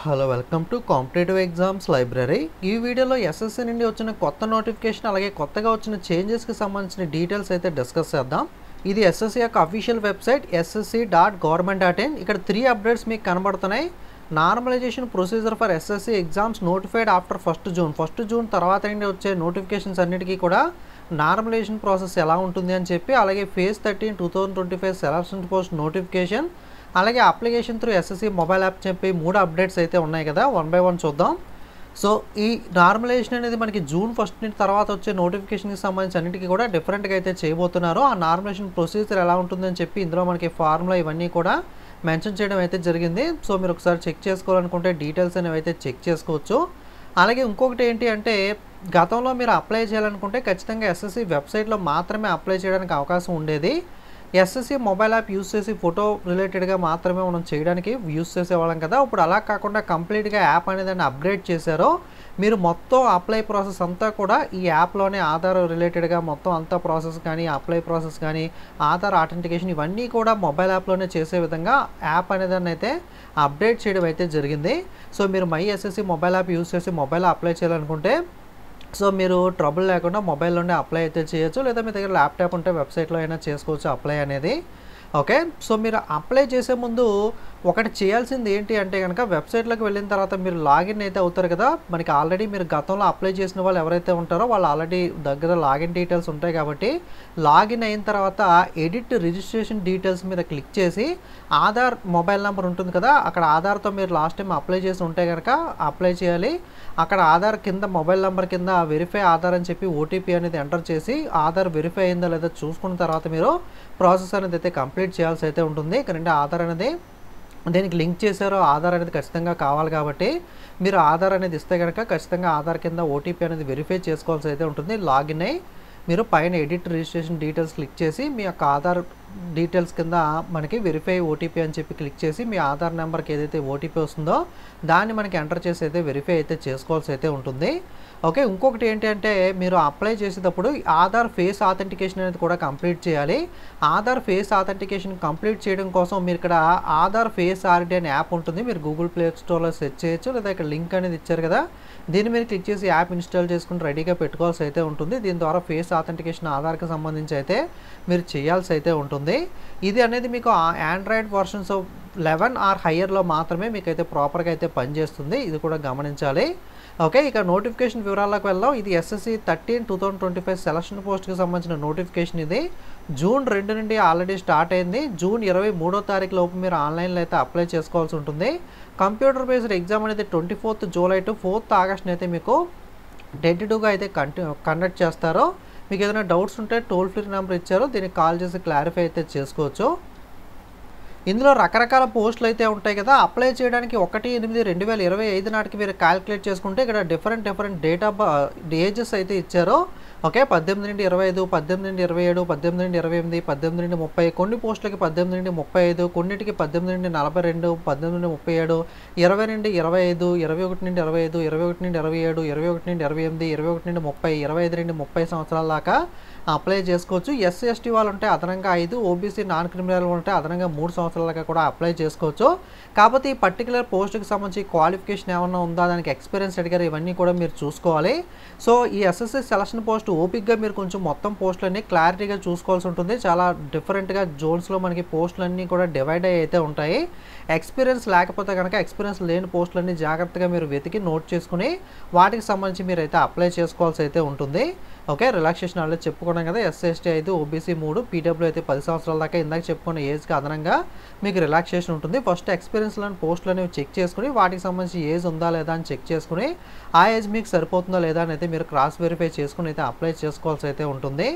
Hello welcome to competitive exams library. ఈ వీడియోలో SSC నుండి వచ్చిన కొత్త నోటిఫికేషన్ అలాగే కొత్తగా వచ్చిన చేంజెస్కి సంబంధించిన డీటెయిల్స్ అయితే డిస్కస్ చేద్దాం. ఇది ఎస్ఎస్సి యొక్క అఫీషియల్ వెబ్సైట్ ssc.government.in. ఇక్కడ 3 అప్డేట్స్ మీకు కనబడుతున్నాయి. Normalization procedure for SSC exams notified after 1 June తర్వాత నుండి వచ్చే నోటిఫికేషన్స్ అన్నిటికీ కూడా నార్మలైజేషన్ ప్రాసెస్ ఎలా ఉంటుంది అని చెప్పి, అలాగే ఫేజ్ 13 2025 సెలక్షన్ పోస్ట్ నోటిఫికేషన్, అలాగే application through SSC mobile app చెప్పి 3 అప్డేట్స్ అయితే ఉన్నాయి కదా. 1 బై 1 చూద్దాం. సో ఈ నార్మలైజేషన్ అనేది మనకి జూన్ 1 తర్వాత వచ్చే నోటిఫికేషన్కి సంబంధించి అన్నిటికీ కూడా డిఫరెంట్గా అయితే చేయబోతున్నారు. ఆ నార్మలైజేషన్ ప్రొసీజర్ ఎలా ఉంటుందని చెప్పి ఇందులో మనకి ఫార్ములా ఇవన్నీ కూడా మెన్షన్ చేయడం అయితే జరిగింది. సో మీరు ఒకసారి చెక్ చేసుకోవాలనుకుంటే డీటెయిల్స్ అనేవి అయితే చెక్ చేసుకోవచ్చు. అలాగే ఇంకొకటి ఏంటి అంటే, గతంలో మీరు అప్లై చేయాలనుకుంటే ఖచ్చితంగా ఎస్ఎస్సి వెబ్సైట్లో మాత్రమే అప్లై చేయడానికి అవకాశం ఉండేది. ఎస్ఎస్సి మొబైల్ యాప్ యూస్ చేసి ఫోటో రిలేటెడ్గా మాత్రమే మనం చేయడానికి యూస్ చేసేవాళ్ళం కదా. ఇప్పుడు అలా కాకుండా కంప్లీట్గా యాప్ అనేది అప్గ్రేడ్ చేశారు. మీరు మొత్తం అప్లై ప్రాసెస్ అంతా కూడా ఈ యాప్లోనే ఆధార్ రిలేటెడ్గా మొత్తం అంతా ప్రాసెస్ కానీ, అప్లై ప్రాసెస్ కానీ, ఆధార్ ఆథెంటికేషన్ ఇవన్నీ కూడా మొబైల్ యాప్లోనే చేసే విధంగా యాప్ అనేదాన్ని అయితే అప్డేట్ చేయడం అయితే జరిగింది. సో మీరు my SSC mobile app use చేసి మొబైల్ అప్లై చేయాలనుకుంటే సో మీరు ట్రబుల్ లేకుండా మొబైల్లోనే అప్లై అయితే చేయొచ్చు, లేదా మీ దగ్గర ల్యాప్టాప్ ఉంటే వెబ్సైట్లో అయినా చేసుకోవచ్చు అప్లై అనేది. ఓకే, సో మీరు అప్లై చేసే ముందు ఒకటి చేయాల్సింది ఏంటి అంటే కనుక, వెబ్సైట్లోకి వెళ్ళిన తర్వాత మీరు లాగిన్ అయితే అవుతారు కదా. మనకి ఆల్రెడీ మీరు గతంలో అప్లై చేసిన వాళ్ళు ఎవరైతే ఉంటారో వాళ్ళు ఆల్రెడీ దగ్గర లాగిన్ డీటెయిల్స్ ఉంటాయి కాబట్టి, లాగిన్ అయిన తర్వాత ఎడిట్ రిజిస్ట్రేషన్ డీటెయిల్స్ మీద క్లిక్ చేసి ఆధార్ మొబైల్ నెంబర్ ఉంటుంది కదా, అక్కడ ఆధార్తో మీరు లాస్ట్ టైం అప్లై చేసి ఉంటే కనుక అప్లై చేయాలి. అక్కడ ఆధార్ కింద మొబైల్ నెంబర్ కింద వెరిఫై ఆధార్ అని చెప్పి ఓటీపీ అనేది ఎంటర్ చేసి ఆధార్ వెరిఫై అయిందా లేదా చూసుకున్న తర్వాత మీరు ప్రాసెస్ అనేది అయితే కంప్లీట్ చేయాల్సి అయితే ఉంటుంది. ఎందుకంటే ఆధార్ అనేది దేనికి లింక్ చేశారో ఆధార్ అనేది ఖచ్చితంగా కావాలి కాబట్టి మీరు ఆధార్ అనేది ఇస్తే కనుక ఖచ్చితంగా ఆధార్ కింద ఓటీపీ అనేది వెరిఫై చేసుకోవాల్సి అయితే ఉంటుంది. లాగిన్ అయ్యి మీరు పైన ఎడిట్ రిజిస్ట్రేషన్ డీటెయిల్స్ క్లిక్ చేసి మీ యొక్క ఆధార్ డీటెయిల్స్ కింద మనకి వెరిఫై ఓటీపీ అని చెప్పి క్లిక్ చేసి మీ ఆధార్ నెంబర్కి ఏదైతే ఓటీపీ వస్తుందో దాన్ని మనకి ఎంటర్ చేసి అయితే వెరిఫై అయితే చేసుకోవాల్సి అయితే ఉంటుంది. ఓకే, ఇంకొకటి ఏంటి అంటే, మీరు అప్లై చేసేటప్పుడు ఆధార్ ఫేస్ ఆథెంటికేషన్ అనేది కూడా కంప్లీట్ చేయాలి. ఆధార్ ఫేస్ ఆథెంటికేషన్ కంప్లీట్ చేయడం కోసం మీరు ఇక్కడ ఆధార్ ఫేస్ ఆర్డీ అనే యాప్ ఉంటుంది, మీరు గూగుల్ ప్లే స్టోర్లో సెర్చ్ చేయొచ్చు, లేదా ఇక్కడ లింక్ అనేది ఇచ్చారు కదా దీన్ని మీరు క్లిక్ చేసి యాప్ ఇన్స్టాల్ చేసుకుని రెడీగా పెట్టుకోవాల్సి అయితే ఉంటుంది. దీని ద్వారా ఫేస్ ఆథెంటికేషన్ ఆధార్కి సంబంధించి అయితే మీరు చేయాల్సి అయితే ఉంటుంది. ఇది అనేది మీకు ఆండ్రాయిడ్ వర్షన్స్ 11 ఆర్ హయ్యర్లో మాత్రమే మీకైతే ప్రాపర్గా అయితే పనిచేస్తుంది, ఇది కూడా గమనించాలి. ఓకే, ఇక నోటిఫికేషన్ వివరాల్లోకి వెళ్దాం. ఇది ఎస్ఎస్సి 13 2025 సెలక్షన్ పోస్ట్కి సంబంధించిన నోటిఫికేషన్. ఇది జూన్ 2 నుండి ఆల్రెడీ స్టార్ట్ అయింది. జూన్ 23వ తారీఖు లోపు మీరు ఆన్లైన్లో అయితే అప్లై చేసుకోవాల్సి ఉంటుంది. కంప్యూటర్ బేస్డ్ ఎగ్జామ్ అనేది 24th July to 4th August అయితే మీకు టెంటేటివ్గా అయితే కండక్ట్ చేస్తారో. మీకు ఏదైనా డౌట్స్ ఉంటే టోల్ ఫ్రీ నెంబర్ ఇచ్చారో దీనికి కాల్ చేసి క్లారిఫై అయితే చేసుకోవచ్చు. ఇందులో రకరకాల పోస్టులు అయితే ఉంటాయి కదా. అప్లై చేయడానికి 1/8/2025 నాటికి మీరు క్యాలిక్యులేట్ చేసుకుంటే ఇక్కడ డిఫరెంట్ డేట్ ఆఫ్ ఏజెస్ అయితే ఇచ్చారు. ఓకే, 18 నుండి 25, 18 నుండి 27, 18 నుండి 28, 18 నుండి 30, కొన్ని పోస్టులకి 18 నుండి 35, కొన్నిటికి 18 నుండి 42, 18 నుండి 37, 20 నుండి 25, 21 నుండి 25, 21 నుండి 27, 21 నుండి 28, 21 నుండి 30, 25 నుండి 30 సంవత్సరాల దాకా అప్లై చేసుకోవచ్చు. ఎస్సీ ఎస్టీ వాళ్ళు ఉంటే అదనంగా 5, ఓబీసీ నాన్ క్రిమినల్ ఉంటే అదనంగా 3 సంవత్సరాల దాకా కూడా అప్లై చేసుకోవచ్చు. కాకపోతే ఈ పర్టికులర్ పోస్ట్కి సంబంధించి క్వాలిఫికేషన్ ఏమన్నా ఉందా, దానికి ఎక్స్పీరియన్స్ అడిగారు, ఇవన్నీ కూడా మీరు చూసుకోవాలి. సో ఈ ఎస్ఎస్సి సెలక్షన్ పోస్ట్ ఓపిక్గా మీరు కొంచెం మొత్తం పోస్టులన్నీ క్లారిటీగా చూసుకోవాల్సి ఉంటుంది. చాలా డిఫరెంట్గా జోన్స్లో మనకి పోస్టులన్నీ కూడా డివైడ్ అయ్యి అయితే ఉంటాయి. ఎక్స్పీరియన్స్ లేకపోతే కనుక ఎక్స్పీరియన్స్ లేని పోస్టులన్నీ జాగ్రత్తగా మీరు వెతికి నోట్ చేసుకుని వాటికి సంబంధించి మీరు అయితే అప్లై చేసుకోవాల్సి అయితే ఉంటుంది. ఓకే, రిలాక్సేషన్ ఆల్రెడీ చెప్పుకున్నాం కదా, ఎస్సీ ఎస్టీ 5, ఓబీసీ 3, పీడబ్ల్యూ అయితే 10 సంవత్సరాల దాకా ఇందాక చెప్పుకున్న ఏజ్కి అదనంగా మీకు రిలాక్సేషన్ ఉంటుంది. ఫస్ట్ ఎక్స్పీరియన్స్లోని పోస్టులు అనేవి చెక్ చేసుకుని వాటికి సంబంధించి ఏజ్ ఉందా లేదా అని చెక్ చేసుకుని ఆ ఏజ్ మీకు సరిపోతుందా లేదా అని అయితే మీరు క్రాస్ వెరిఫై చేసుకుని అయితే అప్లై చేసుకోవాల్సి అయితే ఉంటుంది.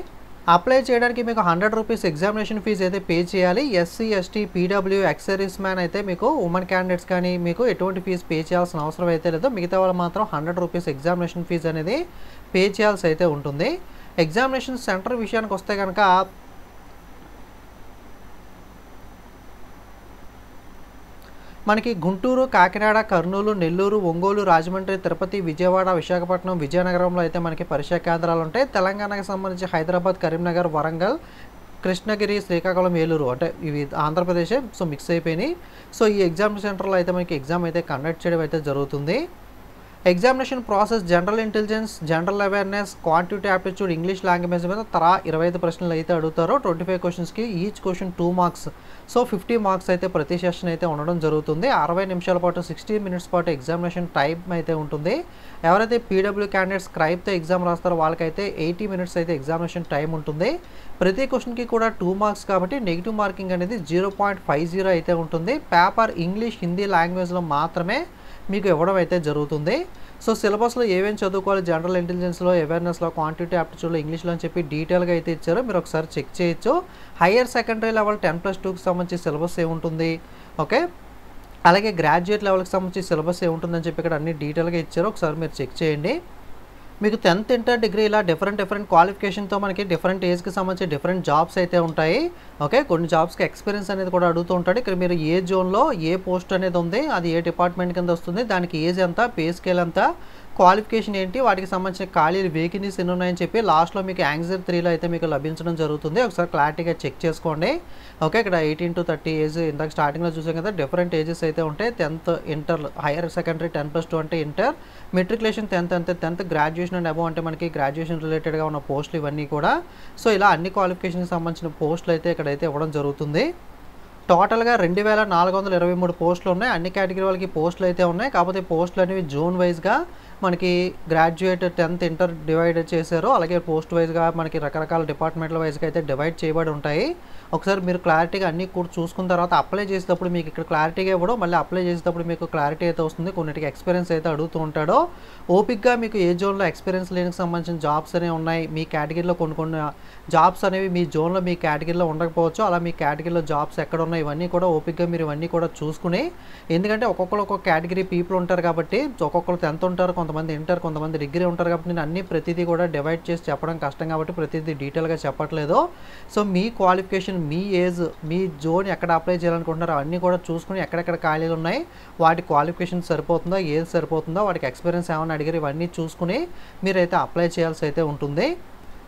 అప్లై చేయడానికి మీకు 100 రూపీస్ ఎగ్జామినేషన్ ఫీజు అయితే పే చేయాలి. SC ST PW ex service man అయితే మీకు ఉమెన్ క్యాండిడేట్స్ కానీ మీకు ఎటువంటి ఫీజు పే చేయాల్సిన అవసరం అయితే లేదు. మిగతా వాళ్ళు మాత్రం 100 రూపీస్ ఎగ్జామినేషన్ ఫీజు అనేది పే చేయాల్సి అయితే ఉంటుంది. ఎగ్జామినేషన్ సెంటర్ విషయానికి వస్తే కనుక మనకి గుంటూరు, కాకినాడ, కర్నూలు, నెల్లూరు, ఒంగోలు, రాజమండ్రి, తిరుపతి, విజయవాడ, విశాఖపట్నం, విజయనగరంలో అయితే మనకి పరీక్షా కేంద్రాలు ఉంటాయి. తెలంగాణకు సంబంధించి హైదరాబాద్, కరీంనగర్, వరంగల్, కృష్ణగిరి, శ్రీకాకుళం, ఏలూరు అంటే ఇవి ఆంధ్రప్రదేశ్. సో మిక్స్ అయిపోయినాయి. సో ఈ ఎగ్జామ్ సెంటర్లో అయితే మనకి ఎగ్జామ్ అయితే కండక్ట్ చేయడం అయితే జరుగుతుంది. Examination process general intelligence, general awareness, quantity aptitude, English language మీద 25 ప్రశ్నలు అయితే అడుగుతారు. 25 క్వశ్చన్స్కి each question 2 marks. So 50 marks అయితే ప్రతి సెషన్ అయితే ఉండడం జరుగుతుంది. 60 నిమిషాల పాటు 60 మినిట్స్ పాటు ఎగ్జామినేషన్ టైం అయితే ఉంటుంది. ఎవరైతే పీడబ్ల్యూ క్యాండిడేట్స్ స్క్రైబ్తో ఎగ్జామ్ రాస్తారో వాళ్ళకైతే 80 మినిట్స్ అయితే ఎగ్జామినేషన్ టైం ఉంటుంది. ప్రతి క్వశ్చన్కి కూడా 2 మార్క్స్ కాబట్టి నెగిటివ్ మార్కింగ్ అనేది 0.50 అయితే ఉంటుంది. పేపర్ ఇంగ్లీష్, హిందీ లాంగ్వేజ్లో మాత్రమే మీకు ఇవ్వడం అయితే జరుగుతుంది. సో సిలబస్లో ఏమేమి చదువుకోవాలి, జనరల్ ఇంటెలిజెన్స్లో, అవేర్నెస్లో, క్వాంటిటీ యాప్టిట్యూడ్లో, ఇంగ్లీష్లో అని చెప్పి డీటెయిల్గా అయితే ఇచ్చారు. మీరు ఒకసారి చెక్ చేయొచ్చు. హయ్యర్ సెకండరీ లెవెల్ 10+2కి సంబంధించి సిలబస్ ఏముంటుంది, ఓకే, అలాగే గ్రాడ్యుయేట్ లెవెల్కి సంబంధించి సిలబస్ ఏముంటుందని చెప్పి ఇక్కడ అన్ని డీటెయిల్గా ఇచ్చారు. ఒకసారి మీరు చెక్ చేయండి. మీకు 10th, ఇంటర్, డిగ్రీ ఇలా డిఫరెంట్ క్వాలిఫికేషన్తో మనకి డిఫరెంట్ ఏజ్కి సంబంధించి డిఫరెంట్ జాబ్స్ అయితే ఉంటాయి. ఓకే, కొన్ని జాబ్స్కి ఎక్స్పీరియన్స్ అనేది కూడా అడుగుతూ ఉంటాడు. ఇక్కడ మీరు ఏ జోన్లో ఏ పోస్ట్ అనేది ఉంది, అది ఏ డిపార్ట్మెంట్ కింద వస్తుంది, దానికి ఏజ్ ఎంత, పే స్కేల్ ఎంత, క్వాలిఫికేషన్ ఏంటి, వాటికి సంబంధించిన ఖాళీలు వేకెన్సీస్ ఎన్ని ఉన్నాయని చెప్పి లాస్ట్లో మీకు ఆన్సర్ 3లో అయితే మీకు లభించడం జరుగుతుంది. ఒకసారి క్లారిటీగా చెక్ చేసుకోండి. ఓకే, ఇక్కడ 18 to 30 ఏజ్ ఇందాక స్టార్టింగ్లో చూసాం కదా, డిఫరెంట్ ఏజెస్ అయితే ఉంటాయి. 10th, ఇంటర్, హైయర్ సెకండరీ 10+2 అంటే ఇంటర్, మెట్రికులేషన్ 10th అంతే, 10th గ్రాడ్యుయేషన్ అండ్ అబవ్ అంటే మనకి గ్రాడ్యుయేషన్ రిలేటెడ్గా ఉన్న పోస్టులు ఇవన్నీ కూడా. సో ఇలా అన్ని క్వాలిఫికేషన్కి సంబంధించిన పోస్టులు అయితే ఇక్కడైతే ఇవ్వడం జరుగుతుంది. టోటల్గా 2423 పోస్టులు ఉన్నాయి. అన్ని కేటగిరీ వాళ్ళకి పోస్టులు అయితే ఉన్నాయి. కాకపోతే పోస్టులు అనేవి జోన్ వైజ్గా మనకి గ్రాడ్యుయేట్, 10th, ఇంటర్ డివైడ్ చేశారు. అలాగే పోస్ట్ వైజ్గా మనకి రకరకాల డిపార్ట్మెంట్ల వైజ్గా అయితే డివైడ్ చేయబడి ఉంటాయి. ఒకసారి మీరు క్లారిటీగా అన్నీ కూడా చూసుకున్న తర్వాత అప్లై చేసేటప్పుడు మీకు ఇక్కడ క్లారిటీగా ఇవ్వడం, మళ్ళీ అప్లై చేసేటప్పుడు మీకు క్లారిటీ అయితే వస్తుంది. కొన్నిటికి ఎక్స్పీరియన్స్ అయితే అడుగుతూ ఉంటాడో. ఓపిక్గా మీకు ఏ జోన్లో ఎక్స్పీరియన్స్ లేనికి సంబంధించిన జాబ్స్ అనేవి ఉన్నాయి. మీ కేటగిరీలో కొన్ని జాబ్స్ అనేవి మీ జోన్లో మీ కేటగిరీలో ఉండకపోవచ్చు. అలా మీ కేటగిరీలో జాబ్స్ ఎక్కడ ఉన్నాయి ఇవన్నీ కూడా ఓపిక్గా మీరు ఇవన్నీ కూడా చూసుకుని, ఎందుకంటే ఒక్కొక్కరు ఒక్కొక్క కేటగిరీ పీపుల్ ఉంటారు కాబట్టి, ఒక్కొక్కరు 10th ఉంటారు, కొంతమంది ఇంటర్, కొంతమంది డిగ్రీ ఉంటారు కాబట్టి నేను అన్ని ప్రతిదీ కూడా డివైడ్ చేసి చెప్పడం కష్టం కాబట్టి ప్రతిదీ డీటెయిల్గా చెప్పట్లేదు. సో మీ క్వాలిఫికేషన్, మీ ఏజ్, మీ జోన్ ఎక్కడ అప్లై చేయాలనుకుంటున్నారో అవన్నీ కూడా చూసుకుని ఎక్కడెక్కడ ఖాళీలు ఉన్నాయి, వాటి క్వాలిఫికేషన్ సరిపోతుందో, ఏజ్ సరిపోతుందో, వాటికి ఎక్స్పీరియన్స్ ఏమైనా అడిగారు ఇవన్నీ చూసుకుని మీరైతే అప్లై చేయాల్సి అయితే ఉంటుంది.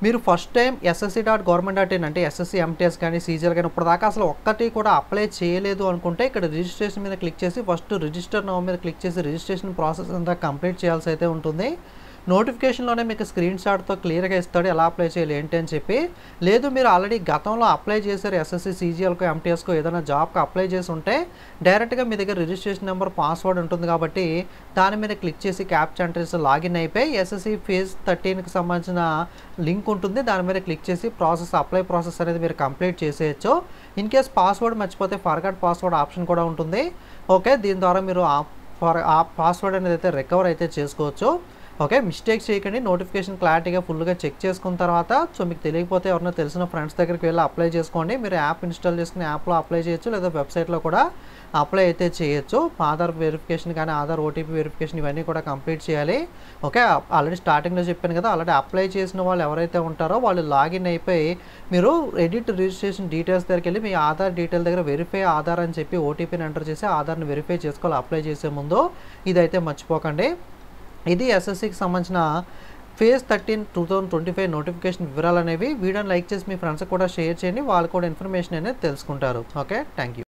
మీరు ఫస్ట్ టైం ssc.government.in అంటే ఎస్ఎస్సి ఎంటీఎస్ కానీ సీజీఎల్ కానీ ఇప్పటిదాకా అసలు ఒక్కటి కూడా అప్లై చేయలేదు అనుకుంటే ఇక్కడ రిజిస్ట్రేషన్ మీద క్లిక్ చేసి ఫస్ట్ రిజిస్టర్ నౌ మీద క్లిక్ చేసి రిజిస్ట్రేషన్ ప్రాసెస్ అంతా కంప్లీట్ చేయాల్సి అయితే ఉంటుంది. నోటిఫికేషన్లోనే మీకు స్క్రీన్ షాట్తో క్లియర్గా ఇస్తాడు ఎలా అప్లై చేయాలి ఏంటి అని చెప్పి. లేదు మీరు ఆల్రెడీ గతంలో అప్లై చేశారు ఎస్ఎస్సి, సీజీఎల్కో, ఎంటీఎస్కో ఏదైనా జాబ్కి అప్లై చేసి ఉంటే డైరెక్ట్గా మీ దగ్గర రిజిస్ట్రేషన్ నెంబర్, పాస్వర్డ్ ఉంటుంది కాబట్టి దాని మీద క్లిక్ చేసి క్యాప్చా ఎంట్రీస్ లాగిన్ అయిపోయి ఎస్ఎస్సి ఫేజ్ 13కి సంబంధించిన లింక్ ఉంటుంది, దాని మీద క్లిక్ చేసి అప్లై ప్రాసెస్ అనేది మీరు కంప్లీట్ చేసేయచ్చు. ఇన్ కేస్ పాస్వర్డ్ మర్చిపోతే ఫర్గాట్ పాస్వర్డ్ ఆప్షన్ కూడా ఉంటుంది. ఓకే, దీని ద్వారా మీరు ఆ పాస్వర్డ్ అనేది అయితే రికవర్ అయితే చేసుకోవచ్చు. ఓకే, మిస్టేక్స్ చేయకండి. నోటిఫికేషన్ క్లారిటీగా ఫుల్గా చెక్ చేసుకున్న తర్వాత సో మీకు తెలియకపోతే ఎవరైనా తెలిసిన ఫ్రెండ్స్ దగ్గరికి వెళ్ళి అప్లై చేసుకోండి. మీరు యాప్ ఇన్స్టాల్ చేసుకుని యాప్లో అప్లై చేయొచ్చు, లేదా వెబ్సైట్లో కూడా అప్లై అయితే చేయొచ్చు. ఆధార్ వెరిఫికేషన్ కానీ ఆధార్ ఓటీపీ వెరిఫికేషన్ ఇవన్నీ కూడా కంప్లీట్ చేయాలి. ఓకే, ఆల్రెడీ స్టార్టింగ్లో చెప్పాను కదా, ఆల్రెడీ అప్లై చేసిన వాళ్ళు ఎవరైతే ఉంటారో వాళ్ళు లాగిన్ అయిపోయి మీరు ఎడిట్ రిజిస్ట్రేషన్ డీటెయిల్స్ దగ్గరికి వెళ్ళి మీ ఆధార్ డీటెయిల్ దగ్గర వెరిఫై ఆధార్ అని చెప్పి ఓటీపీని ఎంటర్ చేసి ఆధార్ని వెరిఫై చేసుకోవాలి అప్లై చేసే ముందు. ఇదైతే మర్చిపోకండి. ఇది ఎస్ఎస్సికి సంబంధించిన ఫేజ్ 13 2025 నోటిఫికేషన్ వివరాలు అనేవి. వీడియోని లైక్ చేసి మీ ఫ్రెండ్స్కి కూడా షేర్ చేయండి, వాళ్ళు కూడా ఇన్ఫర్మేషన్ అనేది తెలుసుకుంటారు. Okay, thank you.